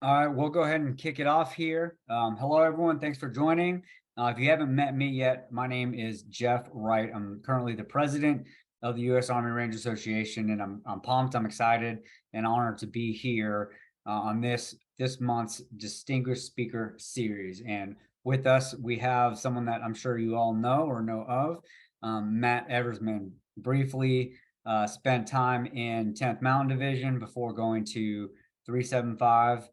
All right, we'll go ahead and kick it off here. Hello, everyone. Thanks for joining. If you haven't met me yet, my name is Jeff Wright. I'm currently the president of the U.S. Army Ranger Association, and I'm pumped, I'm excited, and honored to be here on this month's Distinguished Speaker Series. And with us, we have someone that I'm sure you all know or know of, Matt Eversmann. Briefly spent time in 10th Mountain Division before going to 375.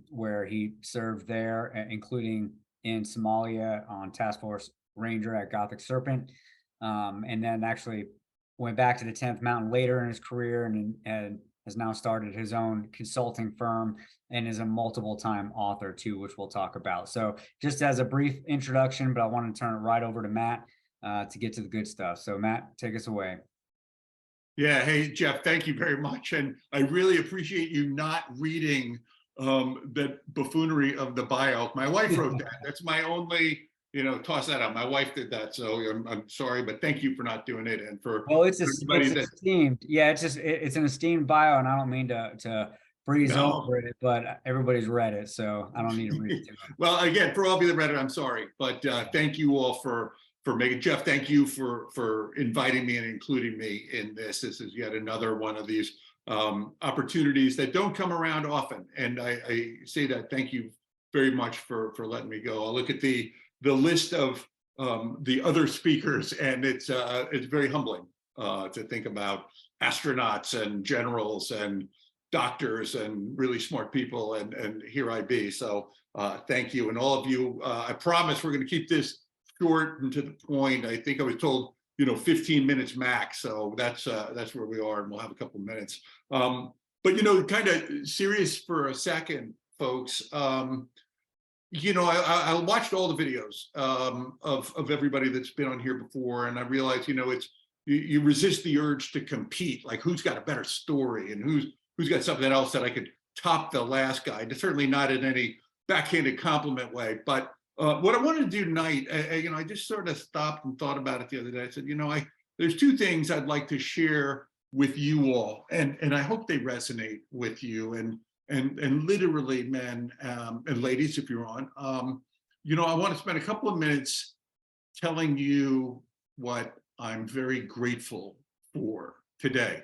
Where he served there, including in Somalia on Task Force Ranger at Gothic Serpent, and then actually went back to the 10th Mountain later in his career and has now started his own consulting firm and is a multiple-time author too, which we'll talk about. So just as a brief introduction, but I want to turn it right over to Matt to get to the good stuff. So Matt, take us away. Yeah, hey, Jeff, thank you very much. And I really appreciate you not reading that buffoonery of the bio. My wife wrote that. That's my only, toss that out. My wife did that. So I'm sorry, but thank you for not doing it. And for it's esteemed. Yeah, it's an esteemed bio, and I don't mean to breeze over it, but everybody's read it, so I don't need to read it to them. Well, again, for all of you that read it, I'm sorry, but thank you all for making. Jeff, thank you for inviting me and including me in this. This is yet another one of these opportunities that don't come around often, and I say that thank you very much for letting me go. I'll look at the list of the other speakers, and it's very humbling to think about astronauts and generals and doctors and really smart people, and here I be. So thank you, and all of you. I promise we're going to keep this short and to the point. I think I was told 15 minutes max. So that's where we are, and we'll have a couple of minutes. But kind of serious for a second, folks. I watched all the videos of everybody that's been on here before, and I realized, it's you resist the urge to compete, like who's got a better story and who's got something else that I could top the last guy. Certainly not in any backhanded compliment way, but what I wanted to do tonight, I just sort of stopped and thought about it the other day. I said, there's two things I'd like to share with you all, and I hope they resonate with you, and literally, men and ladies, if you're on, I want to spend a couple of minutes telling you what I'm very grateful for today,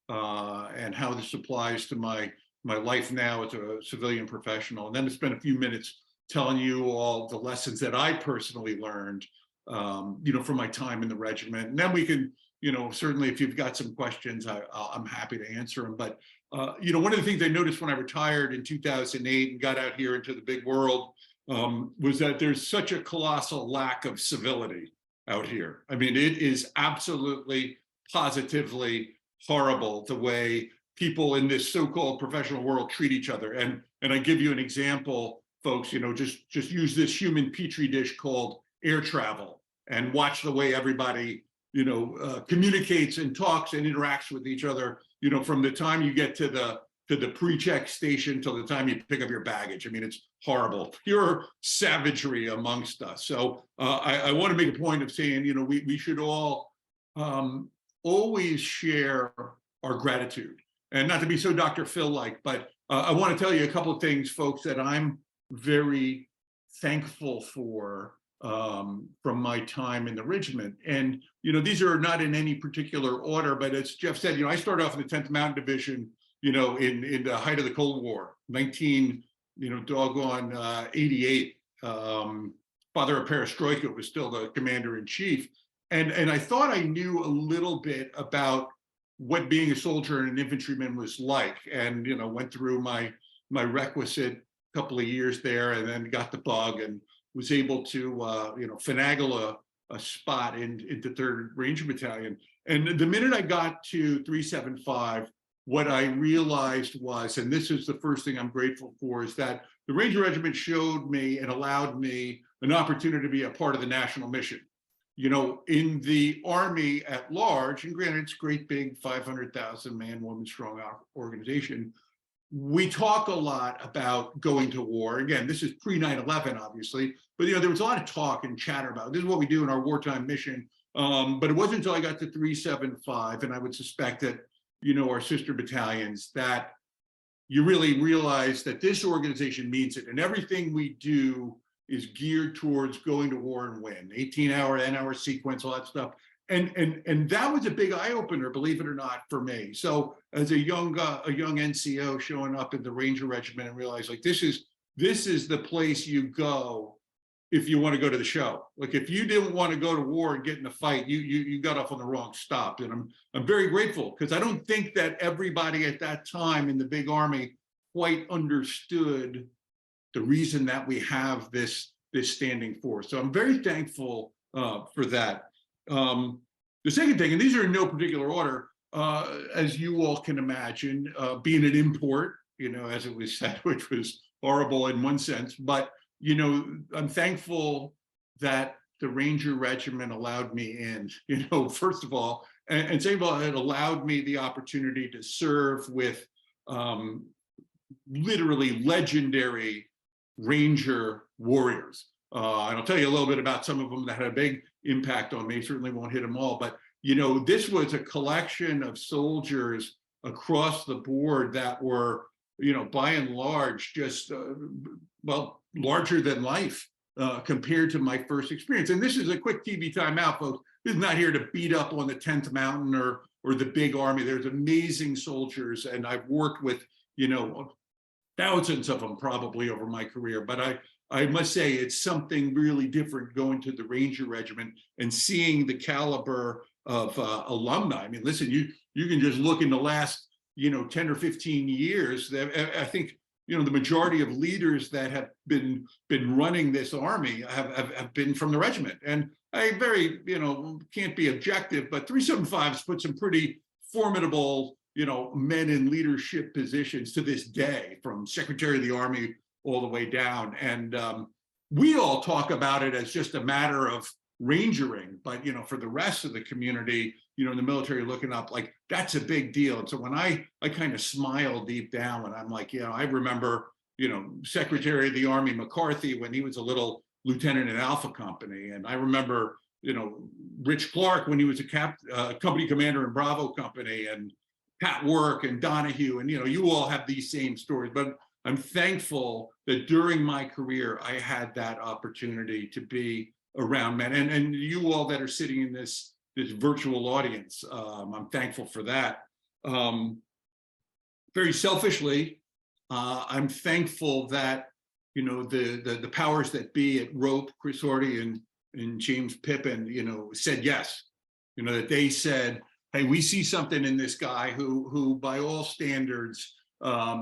and how this applies to my life now as a civilian professional, and then to spend a few minutes telling you all the lessons that I personally learned, from my time in the regiment. And then we can, certainly if you've got some questions, I'm happy to answer them. But, one of the things I noticed when I retired in 2008 and got out here into the big world was that there's such a colossal lack of civility out here. I mean, it is absolutely, positively horrible the way people in this so-called professional world treat each other. And I give you an example, folks, just use this human petri dish called air travel and watch the way everybody, communicates and talks and interacts with each other, from the time you get to the pre-check station till the time you pick up your baggage. I mean, it's horrible, pure savagery amongst us. So I want to make a point of saying, we should all always share our gratitude, and not to be so Dr. Phil-like, but I want to tell you a couple of things, folks, that I'm very thankful for from my time in the regiment. And these are not in any particular order, but as Jeff said, I started off in the 10th Mountain Division, in the height of the Cold War, 88. Father of Perestroika was still the commander-in-chief, and I thought I knew a little bit about what being a soldier and an infantryman was like, and went through my requisite couple of years there, and then got the bug and was able to finagle a spot into 3rd Ranger Battalion. And the minute I got to 375, what I realized was, and this is the first thing I'm grateful for, is that the Ranger Regiment showed me and allowed me an opportunity to be a part of the national mission. In the Army at large, and granted it's a great big 500,000 man, woman strong organization, we talk a lot about going to war. Again, this is pre 9/11, obviously, but there was a lot of talk and chatter about this is what we do in our wartime mission. But it wasn't until I got to 375, and I would suspect that our sister battalions, that you really realize that this organization means it, and everything we do is geared towards going to war and win. 18-hour, 10-hour sequence, all that stuff. And that was a big eye opener, believe it or not, for me. So as a young NCO showing up in the Ranger Regiment and realize like this is the place you go if you want to go to the show. Like if you didn't want to go to war and get in a fight, you got off on the wrong stop. And I'm very grateful, because I don't think that everybody at that time in the big army quite understood the reason that we have this standing force. So I'm very thankful for that. The second thing, and these are in no particular order, as you all can imagine, being an import, as it was said, which was horrible in one sense, but I'm thankful that the Ranger Regiment allowed me in, first of all, and second of all, it allowed me the opportunity to serve with literally legendary Ranger warriors. And I'll tell you a little bit about some of them that had a big impact on me. Certainly won't hit them all, but this was a collection of soldiers across the board that were, by and large, just larger than life compared to my first experience. And this is a quick TV timeout, folks. This is not here to beat up on the 10th Mountain or the big army. There's amazing soldiers, and I've worked with thousands of them probably over my career. But I must say it's something really different going to the Ranger Regiment and seeing the caliber of alumni. I mean, listen, you can just look in the last 10 or 15 years. I think the majority of leaders that have been running this army have been from the regiment. And I very can't be objective, but 375's put some pretty formidable men in leadership positions to this day, from Secretary of the Army all the way down. And we all talk about it as just a matter of rangering, but for the rest of the community, in the military, looking up, like, that's a big deal. And so when I kind of smile deep down when I'm like, I remember Secretary of the Army McCarthy when he was a little lieutenant in Alpha Company, and I remember Rich Clark when he was a company commander in Bravo Company, and Pat Work and Donahue, and you all have these same stories. But I'm thankful that during my career I had that opportunity to be around men, and you all that are sitting in this virtual audience, I'm thankful for that. Very selfishly, I'm thankful that the powers that be at Rope, Chris Hardy and James Pippin, said yes. That they said, hey, we see something in this guy who by all standards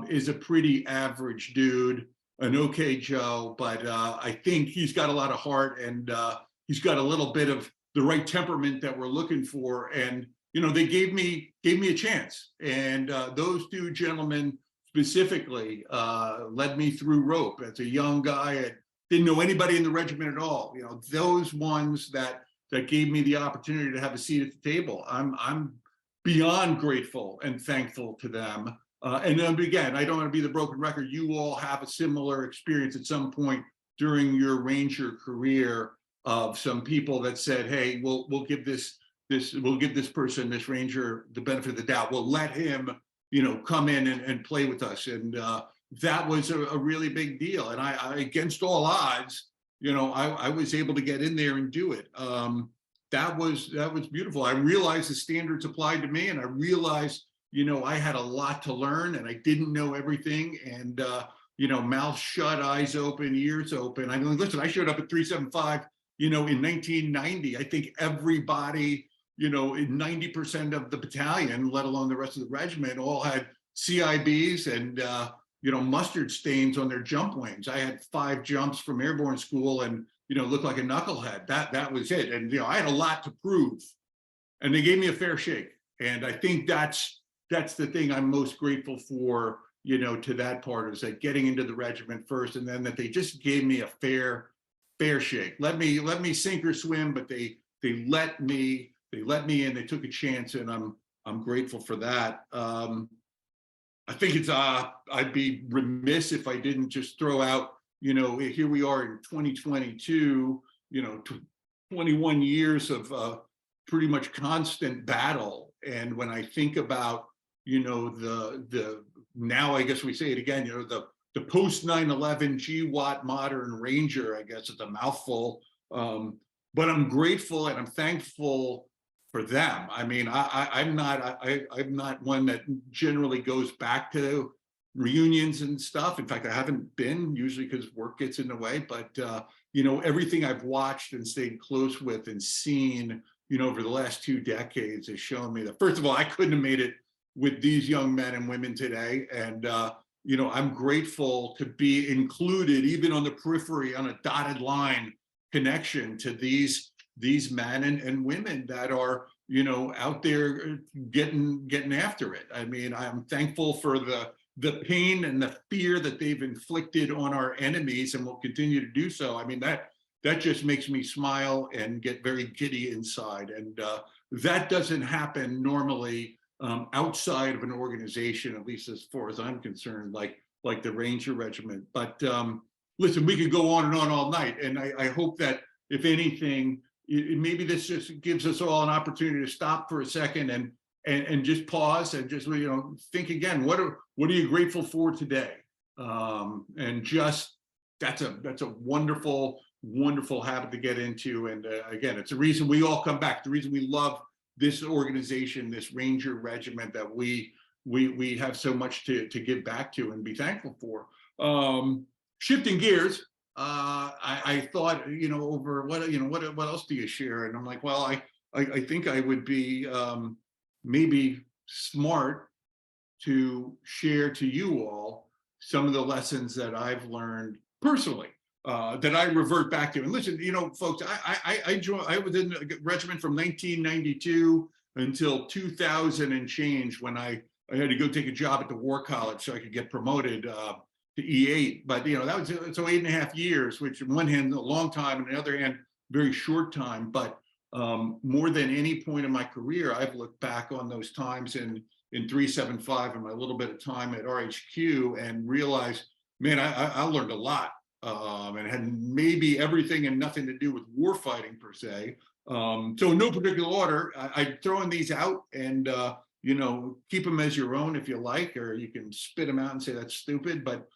is a pretty average dude, an okay Joe, but I think he's got a lot of heart, and he's got a little bit of the right temperament that we're looking for. And they gave me a chance, and those two gentlemen specifically led me through Rope as a young guy. I didn't know anybody in the regiment at all. Those ones that gave me the opportunity to have a seat at the table. I'm beyond grateful and thankful to them. And then again, I don't want to be the broken record. You all have a similar experience at some point during your Ranger career of some people that said, "Hey, we'll give this person, this Ranger, the benefit of the doubt. We'll let him, come in and play with us." And that was a really big deal. And I against all odds, I was able to get in there and do it. That was beautiful. I realized the standards applied to me, and I realized I had a lot to learn, and I didn't know everything. And mouth shut, eyes open, ears open. I mean, listen, I showed up at 375, in 1990. I think everybody, in 90% of the battalion, let alone the rest of the regiment, all had CIBs and mustard stains on their jump wings. I had 5 jumps from airborne school and looked like a knucklehead. That was it. And I had a lot to prove, and they gave me a fair shake. And I think that's the thing I'm most grateful for, to that part, is that getting into the regiment first, and then that they just gave me a fair shake. Let me sink or swim, but they let me in. They took a chance, and I'm grateful for that. I think it's I'd be remiss if I didn't just throw out, here we are in 2022, 21 years of pretty much constant battle. And when I think about, the now I guess we say it again, you know, the post 9/11 GWAT modern Ranger, I guess it's a mouthful. But I'm grateful and I'm thankful for them. I mean, I'm not one that generally goes back to reunions and stuff. In fact, I haven't been, usually because work gets in the way, but you know, everything I've watched and stayed close with and seen, you know, over the last 2 decades has shown me that, first of all, I couldn't have made it with these young men and women today. And you know, I'm grateful to be included, even on the periphery, on a dotted line connection to these men and women that are, you know, out there getting after it. I mean, I'm thankful for the pain and the fear that they've inflicted on our enemies and will continue to do so. I mean, that just makes me smile and get very giddy inside. And that doesn't happen normally outside of an organization, at least as far as I'm concerned, like the Ranger Regiment. But listen, we could go on and on all night. And I hope that, if anything, maybe this just gives us all an opportunity to stop for a second and just pause and just, you know, think again, what are you grateful for today? And just, that's a wonderful habit to get into. And again, it's a reason we all come back, the reason we love this organization, this Ranger Regiment, that we have so much to give back to and be thankful for. Shifting gears, I thought, you know, over what else do you share? And I'm like, well, I think I would be maybe smart to share to you all some of the lessons that I've learned personally, that I revert back to. And listen, you know, folks, I was in the regiment from 1992 until 2000 and change, when I had to go take a job at the War College so I could get promoted to E8. But, you know, that was so 8.5 years, which on one hand, a long time, and on the other hand, very short time. But more than any point in my career, I've looked back on those times in 375 and my little bit of time at RHQ and realized, man, I learned a lot. And it had maybe everything and nothing to do with war fighting per se. So in no particular order, I'm throwing these out, and you know, keep them as your own if you like, or you can spit them out and say that's stupid, but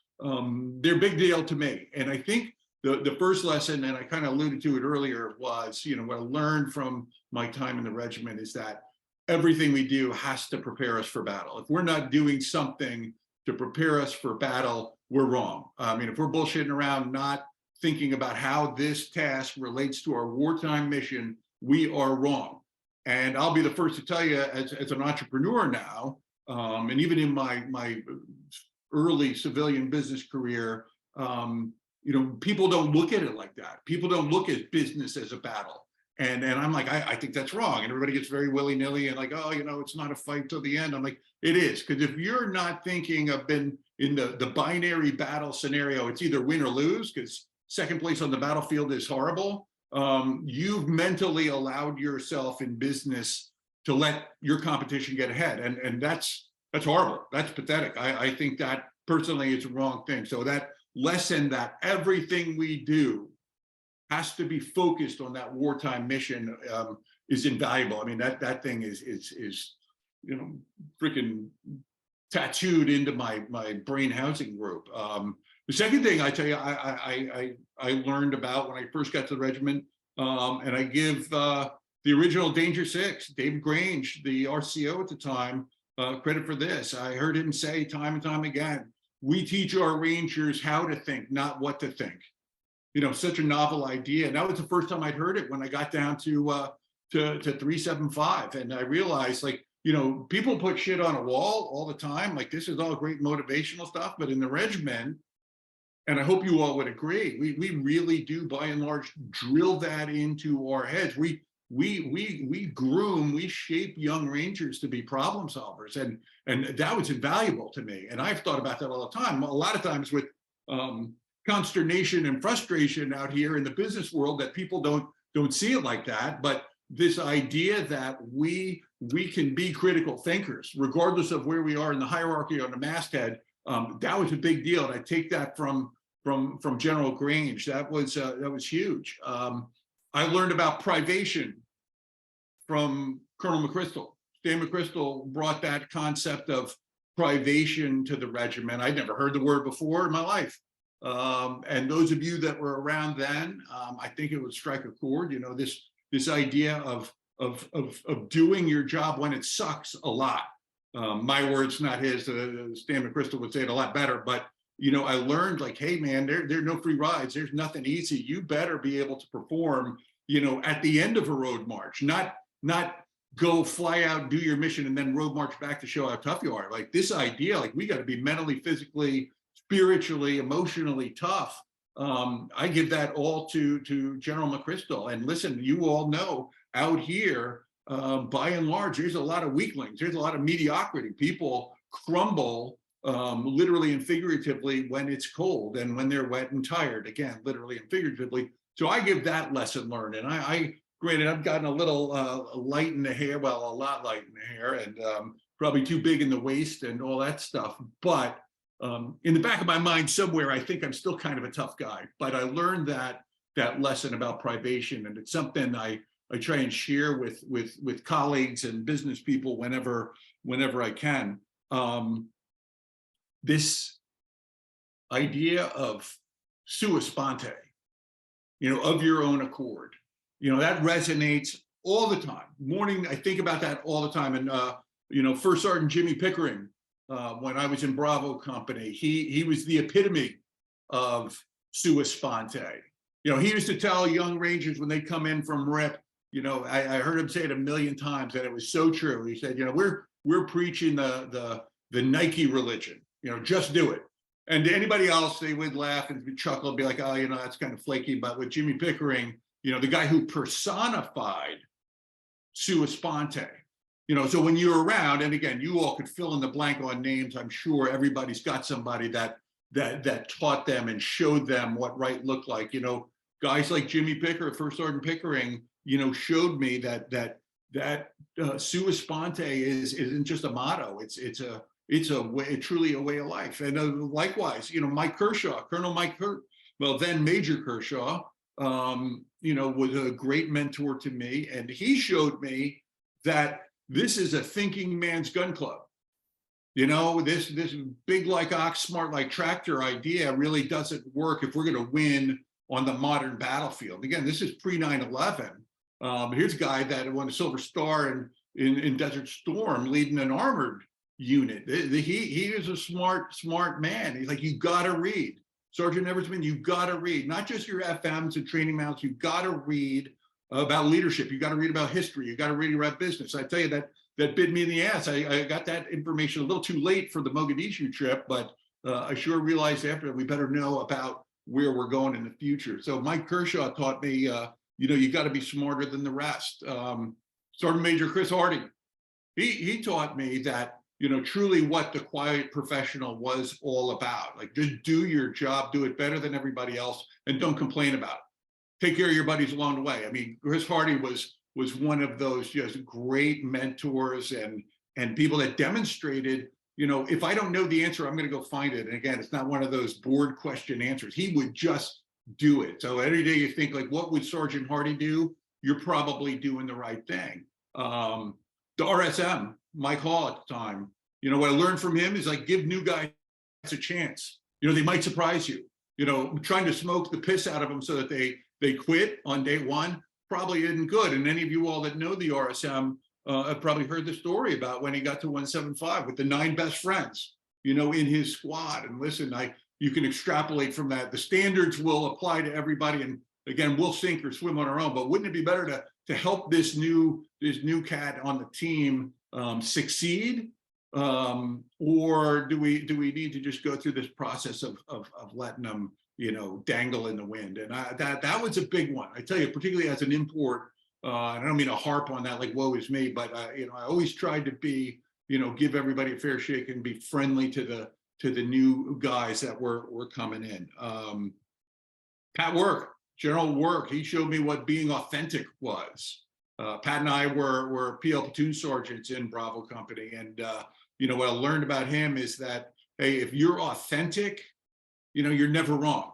they're a big deal to me. And I think the first lesson, and I kind of alluded to it earlier, was, you know, what I learned from my time in the regiment is that everything we do has to prepare us for battle. If we're not doing something to prepare us for battle, we're wrong. I mean, if we're bullshitting around, not thinking about how this task relates to our wartime mission, we are wrong. And I'll be the first to tell you, as an entrepreneur now, and even in my early civilian business career, you know, people don't look at it like that. People don't look at business as a battle. And I'm like, I think that's wrong. And everybody gets very willy-nilly and like, oh, you know, it's not a fight till the end. I'm like, it is. Because if you're not thinking of been in the binary battle scenario, it's either win or lose, because second place on the battlefield is horrible. You've mentally allowed yourself in business to let your competition get ahead. And that's horrible. That's pathetic. I think that personally is a wrong thing. So that lesson that everything we do has to be focused on that wartime mission is invaluable. I mean, that thing is you know, freaking tattooed into my brain housing group. The second thing I tell you, I learned about when I first got to the regiment, and I give the original Danger Six, Dave Grange, the RCO at the time, credit for this. I heard him say time and time again, we teach our Rangers how to think, not what to think. You know, such a novel idea. And that was the first time I'd heard it when I got down to 375. And I realized, like, you know, people put shit on a wall all the time. Like, this is all great motivational stuff. But in the regiment, and I hope you all would agree, we really do, by and large, drill that into our heads. We groom, we shape young Rangers to be problem solvers. And that was invaluable to me. And I've thought about that all the time. A lot of times with consternation and frustration out here in the business world, that people don't see it like that. But this idea that we can be critical thinkers, regardless of where we are in the hierarchy on the masthead, that was a big deal. And I take that from General Grange. That was huge. I learned about privation from Colonel McChrystal. Dan McChrystal brought that concept of privation to the regiment. I'd never heard the word before in my life. And those of you that were around then, I think it would strike a chord. You know, this idea of doing your job when it sucks a lot. My words, not his. Stan McChrystal would say it a lot better. But you know, I learned like, hey man, there are no free rides. There's nothing easy. You better be able to perform, you know, at the end of a road march, not go fly out, do your mission, and then road march back to show how tough you are. Like this idea, like we got to be mentally, physically, spiritually, emotionally tough. I give that all to General McChrystal. And listen, you all know out here, by and large, there's a lot of weaklings. There's a lot of mediocrity. People crumble literally and figuratively when it's cold and when they're wet and tired. Again, literally and figuratively. So I give that lesson learned. And I granted, I've gotten a little light in the hair, well, a lot light in the hair, and probably too big in the waist and all that stuff. But in the back of my mind somewhere, I think I'm still kind of a tough guy. But I learned that lesson about privation, and it's something I try and share with colleagues and business people whenever I can. This idea of sua sponte, you know, of your own accord, you know, that resonates all the time. Morning, I think about that all the time. And you know, First Sergeant Jimmy Pickering, when I was in Bravo Company, he was the epitome of sua sponte. You know, he used to tell young Rangers when they come in from RIP, you know, I heard him say it a million times, and it was so true. He said, you know, we're preaching the Nike religion, you know, just do it. And to anybody else, they would laugh and chuckle and be like, oh, you know, that's kind of flaky. But with Jimmy Pickering, you know, the guy who personified sua sponte, you know, so when you're around, and again, you all could fill in the blank on names. I'm sure everybody's got somebody that taught them and showed them what right looked like. You know, guys like Jimmy Pickering, First Sergeant Pickering, you know, showed me that sua sponte isn't just a motto. It's truly a way of life. And likewise, you know, Mike Kershaw, Colonel Mike well, then Major Kershaw, you know, was a great mentor to me, and he showed me that this is a thinking man's gun club. You know, this big like ox, smart like tractor idea really doesn't work if we're going to win on the modern battlefield. Again, this is pre 9/11. Here's a guy that won a Silver Star in Desert Storm, leading an armored unit. He is a smart man. He's like, you got to read. Sergeant Eversmann, you got to read, not just your FMs and training mounts. You got to read about leadership. You got to read about history. You got to read about business. I tell you, that bit me in the ass. I got that information a little too late for the Mogadishu trip, but I sure realized after that we better know about where we're going in the future. So Mike Kershaw taught me, you know, you got to be smarter than the rest. Sergeant Major Chris Hardy, he taught me that, you know, truly what the quiet professional was all about. Like, just do your job, do it better than everybody else, and don't complain about it. Take care of your buddies along the way. I mean, Chris Hardy was one of those just great mentors and people that demonstrated, you know, if I don't know the answer, I'm going to go find it. And again, it's not one of those board question answers. He would just do it. So every day you think, like, what would Sergeant Hardy do? You're probably doing the right thing. The RSM, Mike Hall at the time, you know, what I learned from him is, like, give new guys a chance. You know, they might surprise you. You know, trying to smoke the piss out of them so that they quit on day one probably isn't good. And any of you all that know the RSM have probably heard the story about when he got to 175 with the 9 best friends, you know, in his squad. And listen, you can extrapolate from that. The standards will apply to everybody. And again, we'll sink or swim on our own. But wouldn't it be better to help this new cat on the team succeed? Or do we need to just go through this process of letting them, you know, dangle in the wind? And that was a big one. I tell you, particularly as an import, and I don't mean to harp on that like woe is me, but you know, I always tried to be, you know, give everybody a fair shake and be friendly to the new guys that were coming in. Pat Work, General Work, he showed me what being authentic was. Pat and I were PL platoon sergeants in Bravo Company, and you know, what I learned about him is that, hey, if you're authentic, you know, you're never wrong.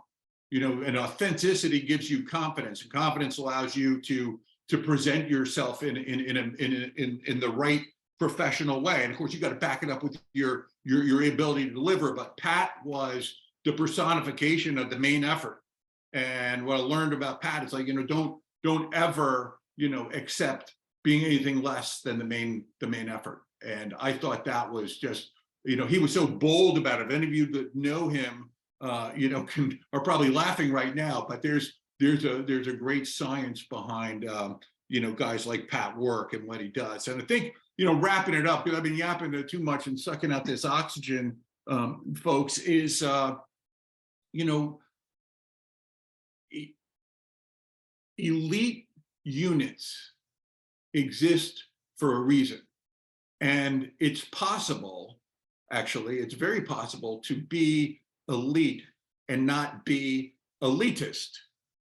You know, and authenticity gives you confidence, and confidence allows you to present yourself in the right professional way. And of course, you got to back it up with your ability to deliver. But Pat was the personification of the main effort. And what I learned about Pat is like, don't ever, accept being anything less than the main effort. And I thought that was just, he was so bold about it. If any of you that know him, are probably laughing right now, but there's a great science behind, guys like Pat work and what he does. And I think, wrapping it up, because I've been yapping too much and sucking out this oxygen, folks, is, elite units exist for a reason. And it's possible, actually, it's very possible to be elite and not be elitist.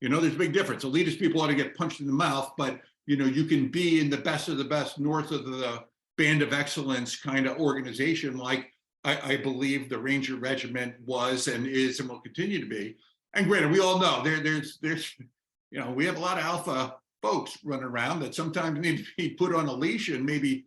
There's a big difference. Elitist people ought to get punched in the mouth, but you can be in the best of the best, north of the band of excellence kind of organization, like I believe the Ranger Regiment was and is and will continue to be. And granted, we all know there's we have a lot of alpha folks running around that sometimes need to be put on a leash and maybe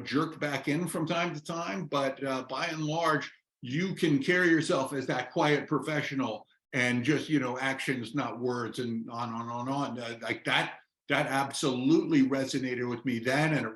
jerked back in from time to time. But by and large, you can carry yourself as that quiet professional and just actions, not words, and on. Like that absolutely resonated with me then, and it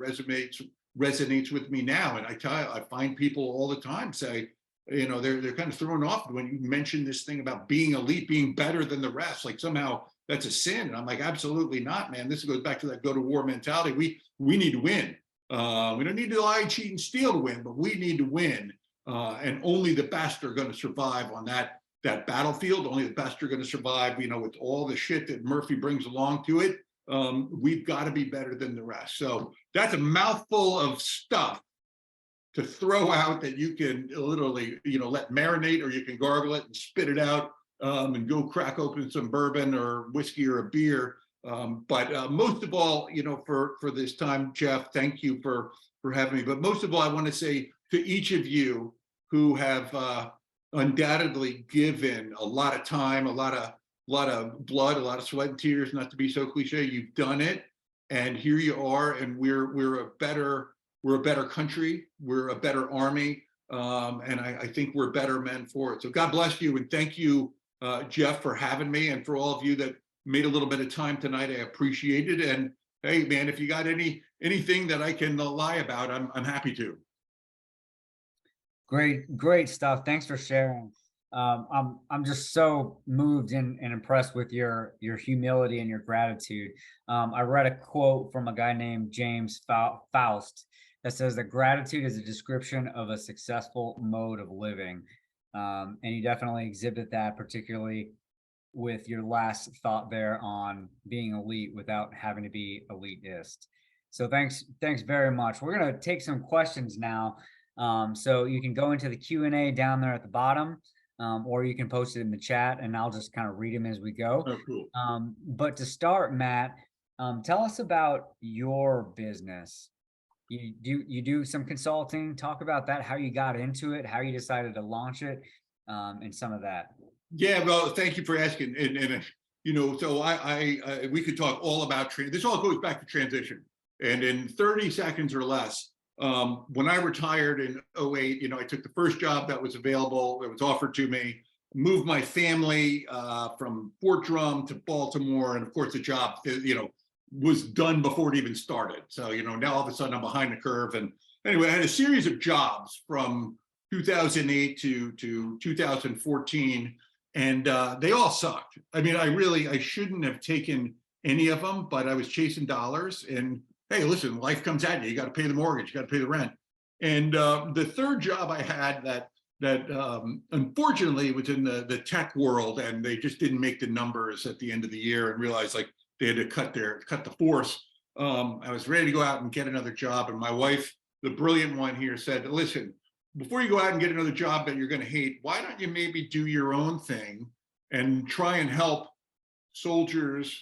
resonates with me now. And I find people all the time say, they're kind of thrown off when you mention this thing about being elite, being better than the rest, like somehow that's a sin. And I'm like, absolutely not, man. This goes back to that go to war mentality. We need to win. We don't need to lie, cheat, and steal to win, but we need to win. And only the best are going to survive on that battlefield. Only the best are going to survive, with all the shit that Murphy brings along to it. We've got to be better than the rest. So that's a mouthful of stuff to throw out that you can literally, let marinate, or you can gargle it and spit it out, and go crack open some bourbon or whiskey or a beer. But most of all, for this time, Jeff, thank you for having me. But most of all, I want to say to each of you who have undoubtedly given a lot of time, a lot of blood, a lot of sweat and tears, not to be so cliche, you've done it. And here you are, and we're a better country, we're a better army, and I think we're better men for it. So God bless you, and thank you, Jeff, for having me, and for all of you that made a little bit of time tonight. I appreciate it. And hey, man, if you got anything that I can lie about, I'm happy to. Great stuff. Thanks for sharing. I'm just so moved and impressed with your humility and your gratitude. I read a quote from a guy named James Faust that says that gratitude is a description of a successful mode of living. And you definitely exhibit that, particularly with your last thought there on being elite without having to be elitist. So thanks very much. We're going to take some questions now. So you can go into the Q&A down there at the bottom. Or you can post it in the chat, and I'll just kind of read them as we go. Oh, cool. But to start, Matt, tell us about your business. You do some consulting. Talk about that, how you got into it, how you decided to launch it, and some of that. Yeah, well, thank you for asking. And so I we could talk all about this. All goes back to transition. And in 30 seconds or less, when I retired in 2008, I took the first job that was available, that was offered to me, moved my family from Fort Drum to Baltimore. And of course, the job, was done before it even started. So, now all of a sudden I'm behind the curve. And anyway, I had a series of jobs from 2008 to 2014, and they all sucked. I mean, I shouldn't have taken any of them, but I was chasing dollars. And hey, listen, life comes at you. You got to pay the mortgage, you got to pay the rent. And the third job I had that unfortunately was in the tech world, and they just didn't make the numbers at the end of the year, and realized like they had to cut the force. I was ready to go out and get another job, and my wife, the brilliant one here, said, listen, before you go out and get another job that you're going to hate, why don't you maybe do your own thing and try and help soldiers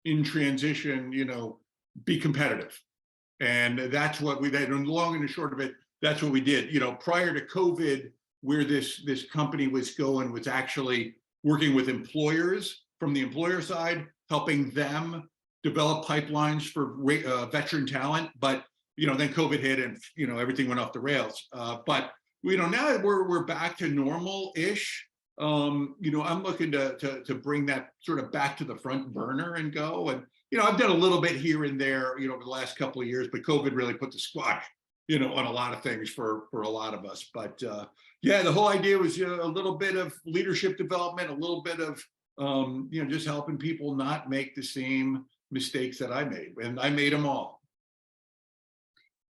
in transition, be competitive. And that's what we did. And the long and the short of it, that's what we did. Prior to COVID, where this company was going was actually working with employers from the employer side, helping them develop pipelines for veteran talent. But then COVID hit and, everything went off the rails. But, now we're back to normal-ish. I'm looking to bring that sort of back to the front burner and go. And, I've done a little bit here and there, over the last couple of years, but COVID really put the squash, on a lot of things for a lot of us. But yeah, the whole idea was a little bit of leadership development, a little bit of, just helping people not make the same mistakes that I made, and I made them all.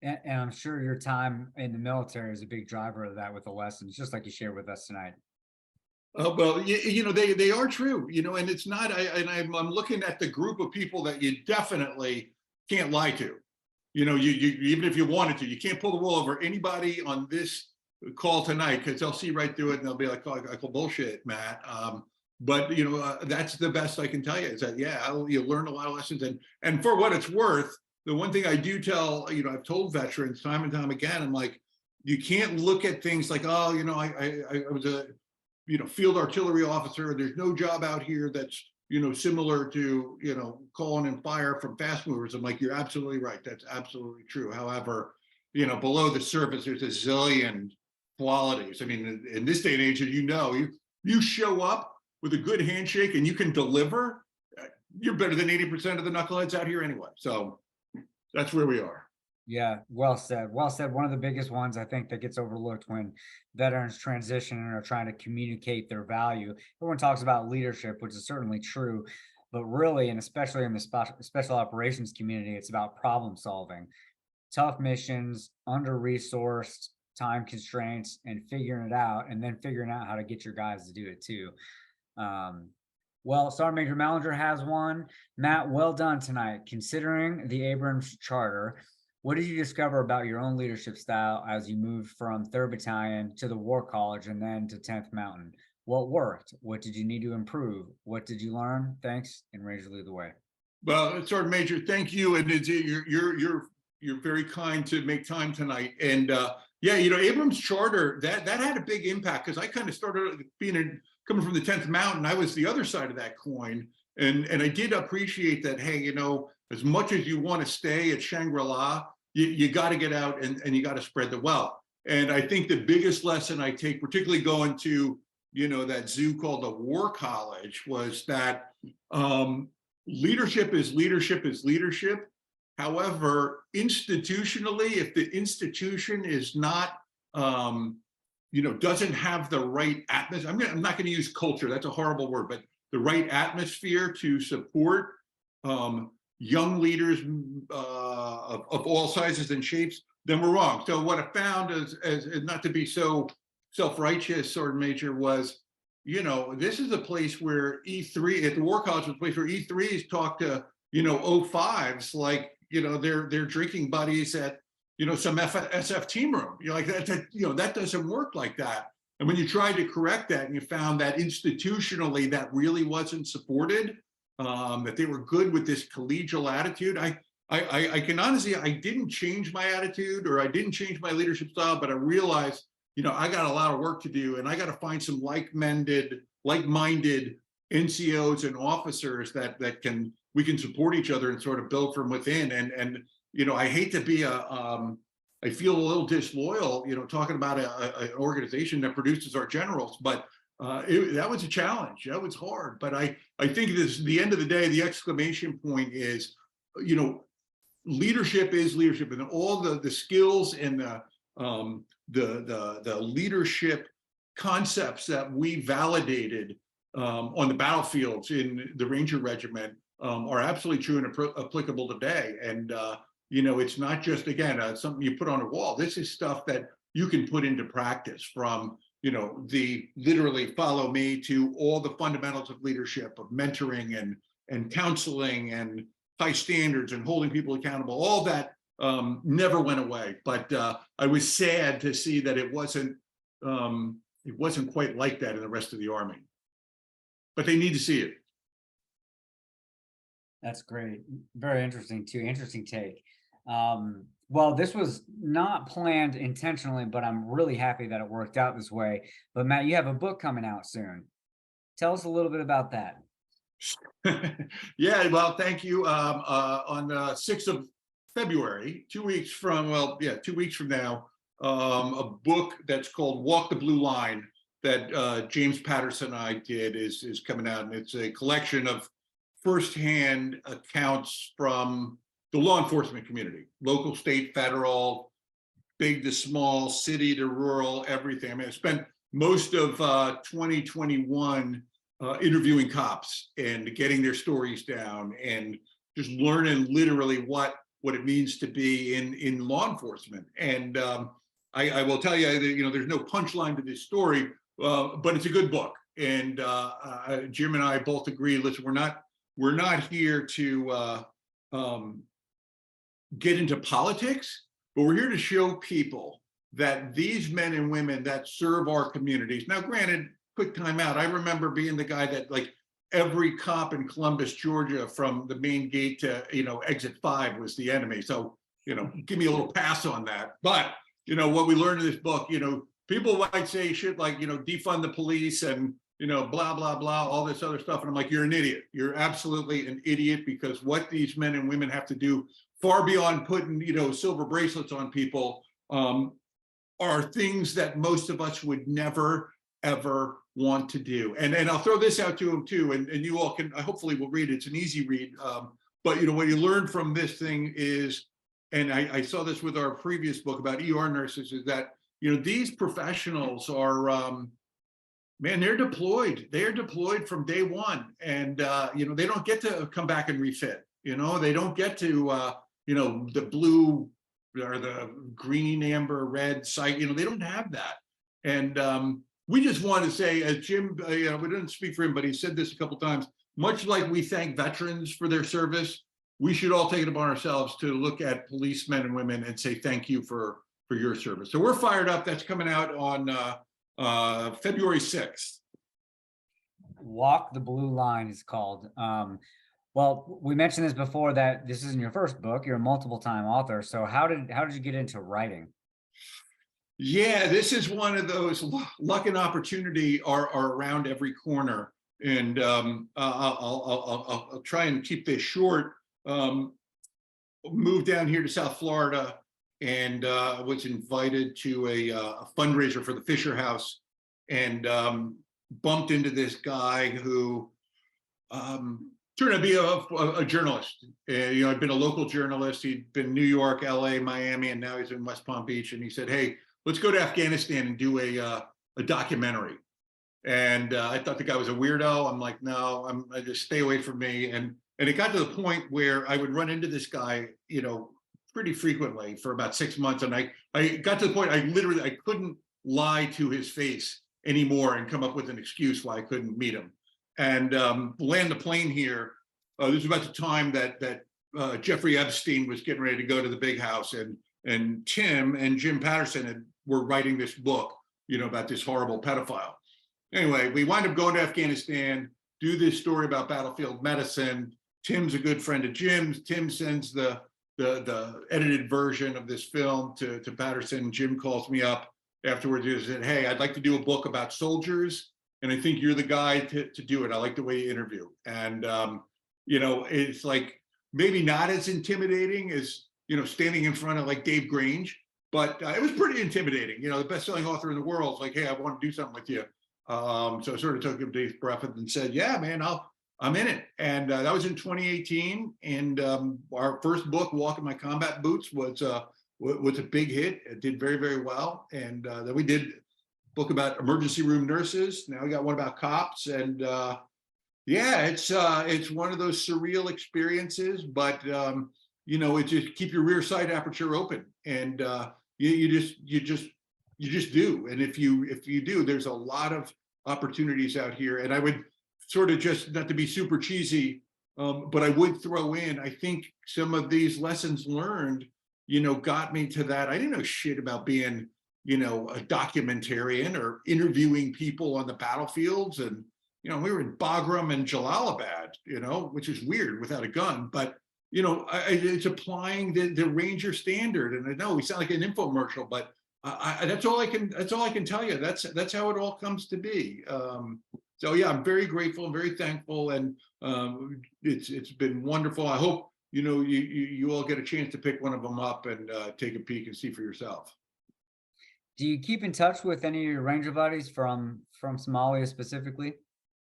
And I'm sure your time in the military is a big driver of that with the lessons, just like you shared with us tonight. Well, they are true, and it's not. I'm looking at the group of people that you definitely can't lie to. You even if you wanted to, you can't pull the wool over anybody on this call tonight, because they'll see right through it and they'll be like, "Oh, I call bullshit, Matt." But that's the best I can tell you is that you learn a lot of lessons, and for what it's worth, the one thing I do tell, I've told veterans time and time again, I'm like, you can't look at things like, oh, I was a field artillery officer. There's no job out here that's similar to calling in fire from fast movers. I'm like, you're absolutely right. That's absolutely true. However, below the surface, there's a zillion qualities. I mean, in this day and age, you show up with a good handshake and you can deliver, you're better than 80% of the knuckleheads out here anyway. So that's where we are. Yeah, well said. Well said. One of the biggest ones I think that gets overlooked when veterans transition and are trying to communicate their value. Everyone talks about leadership, which is certainly true, but really, and especially in the special operations community, it's about problem solving, tough missions, under-resourced, time constraints, and figuring it out, and then figuring out how to get your guys to do it too. Well, Sergeant Major Mallinger has one. Matt, well done tonight. Considering the Abrams Charter, what did you discover about your own leadership style as you moved from 3rd Battalion to the War College and then to 10th Mountain? What worked? What did you need to improve? What did you learn? Thanks, and Ranger lead the way. Well, Sergeant Major, thank you, and you're very kind to make time tonight. And Abrams Charter that had a big impact, because I kind of started coming from the 10th Mountain. I was the other side of that coin, and I did appreciate that. Hey, as much as you want to stay at Shangri-La, you got to get out and you got to spread the wealth. And I think the biggest lesson I take, particularly going to that zoo called the War College, was that leadership is leadership is leadership. However, institutionally, if the institution is not doesn't have the right atmosphere, I'm not going to use culture, that's a horrible word, but the right atmosphere to support young leaders of all sizes and shapes, then we're wrong. So what I found is not to be so self-righteous, Sergeant Major, was, this is a place where E3 at the War College was a place where E3s talk to, 05s like, they're drinking buddies at, some SF team room. Like that doesn't work like that. And when you tried to correct that and you found that institutionally that really wasn't supported, that they were good with this collegial attitude, I can honestly, I didn't change my attitude or I didn't change my leadership style, but I realized, I got a lot of work to do, and I got to find some like-minded NCOs and officers that we can support each other and sort of build from within. And I hate to be I feel a little disloyal, talking about an organization that produces our generals, but that was a challenge. That was hard. But I think the end of the day, the exclamation point is, leadership is leadership, and all the skills and the leadership concepts that we validated on the battlefields in the Ranger Regiment are absolutely true and applicable today. And it's not just, again, something you put on a wall. This is stuff that you can put into practice, from the literally follow me to all the fundamentals of leadership, of mentoring and counseling and high standards and holding people accountable. All that never went away. But I was sad to see that it wasn't quite like that in the rest of the Army. But they need to see it. That's great. Very interesting too. Interesting take. Well, this was not planned intentionally, but I'm really happy that it worked out this way. But Matt, you have a book coming out soon. Tell us a little bit about that. Yeah, well, thank you. On the 6th of February, 2 weeks from, well, yeah, 2 weeks from now, a book that's called Walk the Blue Line that James Patterson and I did is coming out, and it's a collection of firsthand accounts from the law enforcement community, local, state, federal, big to small, city to rural, everything. I mean, I spent most of 2021 interviewing cops and getting their stories down and just learning literally what it means to be in law enforcement. And I will tell you that, you know, there's no punchline to this story, but it's a good book. And Jim and I both agree, listen, we're not here to get into politics, but we're here to show people that these men and women that serve our communities. Now, granted, quick time out. I remember being the guy that, like, every cop in Columbus, Georgia, from the main gate to, you know, exit 5 was the enemy. So, you know, give me a little pass on that. But, you know, what we learned in this book, you know, people might say shit like, you know, defund the police and, you know, blah, blah, blah, all this other stuff. And I'm like, you're an idiot. You're absolutely an idiot, because what these men and women have to do, far beyond putting, you know, silver bracelets on people, are things that most of us would never, ever want to do. And I'll throw this out to them too, and you all can, hopefully will read it. It's an easy read. But, you know, what you learn from this thing is, and I saw this with our previous book about ER nurses, is that, you know, these professionals are, man, they're deployed. They're deployed from day one. And, you know, they don't get to come back and refit. You know, they don't get to, you know, the blue or the green, amber, red site. You know, they don't have that. And we just want to say, as Jim, you know, we didn't speak for him, but he said this a couple of times, much like we thank veterans for their service, we should all take it upon ourselves to look at policemen and women and say thank you for your service. So we're fired up. That's coming out on February 6th. Walk the Blue Line is called. Well, we mentioned this before, that this isn't your first book. You're a multiple-time author. So how did you get into writing? Yeah, this is one of those luck and opportunity are around every corner. And I'll try and keep this short. Moved down here to South Florida and was invited to a fundraiser for the Fisher House, and bumped into this guy who turned out to be a journalist. You know, I'd been a local journalist. He'd been New York, LA, Miami, and now he's in West Palm Beach. And he said, hey, let's go to Afghanistan and do a documentary. And I thought the guy was a weirdo. I'm like, no, I just stay away from me. And it got to the point where I would run into this guy, you know, pretty frequently for about 6 months. And I got to the point I couldn't lie to his face anymore and come up with an excuse why I couldn't meet him. And land the plane here. This was about the time that Jeffrey Epstein was getting ready to go to the big house, and Tim and Jim Patterson were writing this book, you know, about this horrible pedophile. Anyway, we wind up going to Afghanistan, do this story about battlefield medicine. Tim's a good friend of Jim's. Tim sends the edited version of this film to Patterson. Jim calls me up afterwards and said, hey, I'd like to do a book about soldiers, and I think you're the guy to do it. I like the way you interview. And, you know, it's like maybe not as intimidating as, you know, standing in front of like Dave Grange, but it was pretty intimidating. You know, the best-selling author in the world is like, hey, I want to do something with you. So I sort of took a deep breath and said, yeah, man, I'm in it. And that was in 2018. And our first book, Walking My Combat Boots, was a big hit. It did very, very well. And then we did a book about emergency room nurses. Now we got one about cops. And yeah, it's one of those surreal experiences, but you know, it just keep your rear sight aperture open, and you just do. And if you do, there's a lot of opportunities out here. And I would sort of, just not to be super cheesy, but I would throw in, I think some of these lessons learned, you know, got me to that. I didn't know shit about being, you know, a documentarian or interviewing people on the battlefields. And, you know, we were in Bagram and Jalalabad, you know, which is weird without a gun, but, you know, it's applying the Ranger standard. And I know we sound like an infomercial, but that's all I can tell you. That's how it all comes to be. So yeah, I'm very grateful and very thankful, and it's been wonderful. I hope you all get a chance to pick one of them up and take a peek and see for yourself. Do you keep in touch with any of your Ranger buddies from Somalia specifically?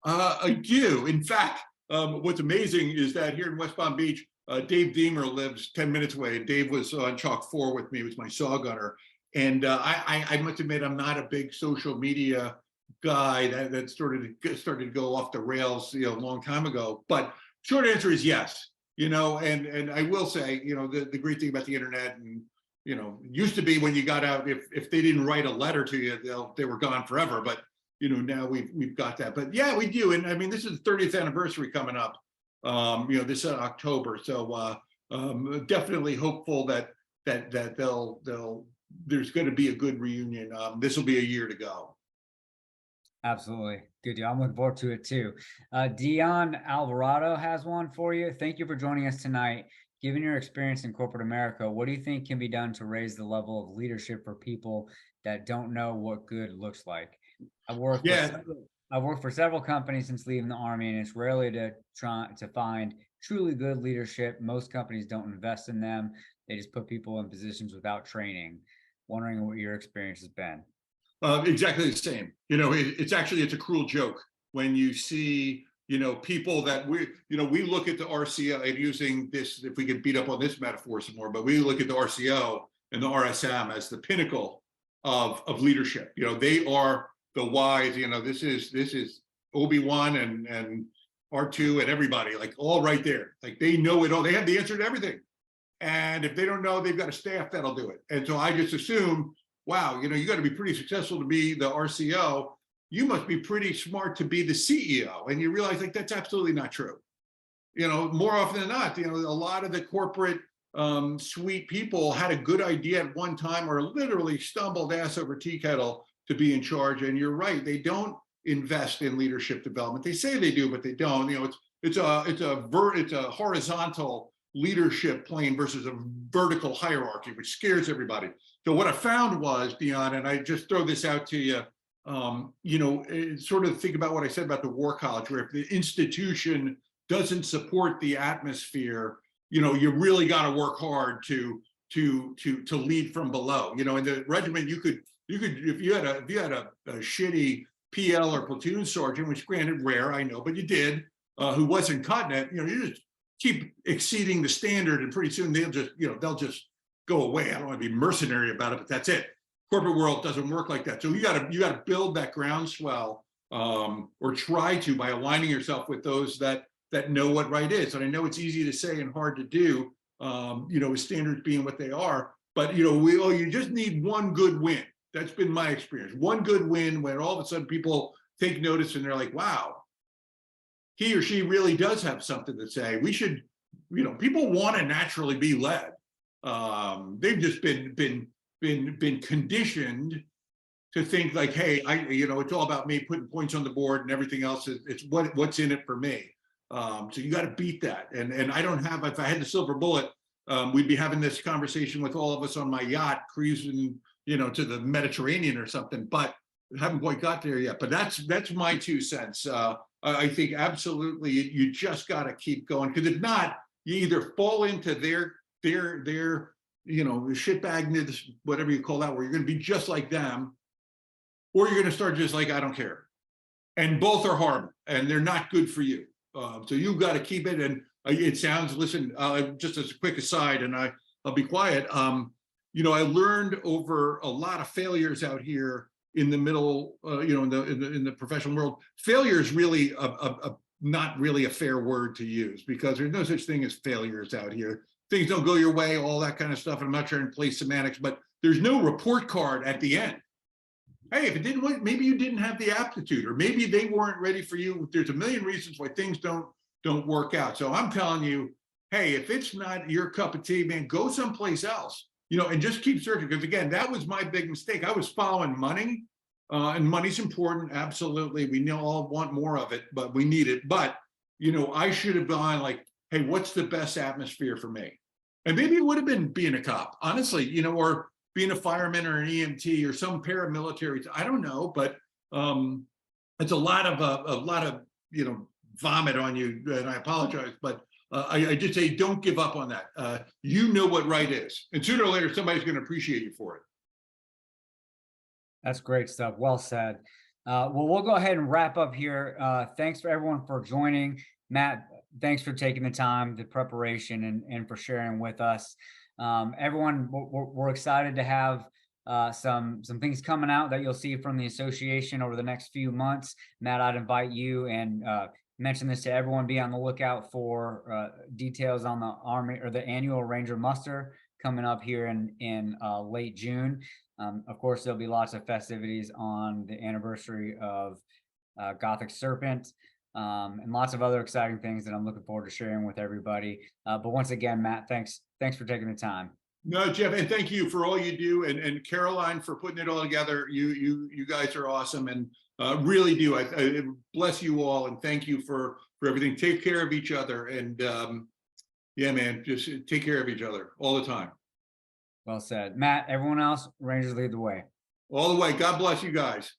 I do. In fact, what's amazing is that here in West Palm Beach, Dave Deemer lives 10 minutes away, and Dave was on Chalk 4 with me. He was my saw gunner. And I must admit, I'm not a big social media guy. That started to go off the rails, a long time ago. But short answer is yes. And I will say, the great thing about the internet, and it used to be when you got out, if they didn't write a letter to you, they were gone forever. But now we've got that. But yeah, we do. And I mean, this is the 30th anniversary coming up. This October. So definitely hopeful that there's going to be a good reunion. This will be a year to go. Absolutely. Good deal. I'm looking forward to it too. Dion Alvarado has one for you. Thank you for joining us tonight. Given your experience in corporate America, what do you think can be done to raise the level of leadership for people that don't know what good looks like? I've worked for several companies since leaving the Army, and it's rarely to find truly good leadership. Most companies don't invest in them. They just put people in positions without training. Wondering what your experience has been. Exactly the same. It's a cruel joke when you see, people that we look at the RCO, and using this, if we could beat up on this metaphor some more, but we look at the RCO and the RSM as the pinnacle of leadership. They are the wise. This is Obi-Wan and R2 and everybody, like all right there. Like they know it all. They have the answer to everything. And if they don't know, they've got a staff that'll do it. And so I just assume, wow, you got to be pretty successful to be the RCO. You must be pretty smart to be the CEO. And you realize like that's absolutely not true. More often than not, a lot of the corporate sweet people had a good idea at one time or literally stumbled ass over tea kettle to be in charge. And you're right, they don't invest in leadership development. They say they do, but they don't. It's a horizontal leadership plane versus a vertical hierarchy, which scares everybody. So what I found was, Dion, and I just throw this out to you, sort of think about what I said about the War College, where if the institution doesn't support the atmosphere, you really got to work hard to lead from below. In the regiment, you could if you had a shitty PL or platoon sergeant, which granted rare, I know, but you did, who wasn't cutting it, you just keep exceeding the standard, and pretty soon they'll just go away. I don't want to be mercenary about it, but that's it. Corporate world doesn't work like that. So you got to build that groundswell, or try to, by aligning yourself with those that know what right is. And I know it's easy to say and hard to do, with standards being what they are. But you just need one good win. That's been my experience. One good win when all of a sudden people take notice and they're like, wow, he or she really does have something to say. We should, people want to naturally be led. They've just been conditioned to think like, hey, it's all about me putting points on the board, and everything else it's what's in it for me. So you got to beat that. And I don't have, if I had the silver bullet, we'd be having this conversation with all of us on my yacht cruising, to the Mediterranean or something, but I haven't quite got there yet. But that's my 2 cents. I think absolutely you just got to keep going, because if not, you either fall into their shitbagness, whatever you call that, where you're going to be just like them, or you're going to start just like, I don't care. And both are horrible, and they're not good for you. So you've got to keep it. And it sounds, listen, just as a quick aside, and I'll be quiet. I learned over a lot of failures out here in the middle, in the professional world. Failure is really not really a fair word to use, because there's no such thing as failures out here. Things don't go your way, all that kind of stuff. And I'm not trying to play semantics, but there's no report card at the end. Hey, if it didn't work, maybe you didn't have the aptitude, or maybe they weren't ready for you. There's a million reasons why things don't work out. So I'm telling you, hey, if it's not your cup of tea, man, go someplace else, and just keep searching. Because again, that was my big mistake. I was following money, and money's important. Absolutely. We all want more of it, but we need it. But, I should have gone like, hey, what's the best atmosphere for me? And maybe it would have been being a cop, honestly, or being a fireman or an EMT or some paramilitary. I don't know, but it's a lot of vomit on you, and I apologize, but I just say, don't give up on that. You know what right is, and sooner or later, somebody's going to appreciate you for it. That's great stuff. Well said. Well, we'll go ahead and wrap up here. Thanks for everyone for joining. Matt, thanks for taking the time, the preparation, and for sharing with us. Everyone, we're excited to have some things coming out that you'll see from the association over the next few months. Matt, I'd invite you and mention this to everyone. Be on the lookout for details on the Army or the annual Ranger muster coming up here in late June. Of course, there'll be lots of festivities on the anniversary of Gothic Serpent, and lots of other exciting things that I'm looking forward to sharing with everybody. But once again, Matt, thanks for taking the time. No, Jeff, and thank you for all you do, and Caroline for putting it all together. You guys are awesome, and really do. I bless you all, and thank you for everything. Take care of each other, and yeah, man, just take care of each other all the time. Well said. Matt, everyone else, Rangers lead the way. All the way. God bless you guys.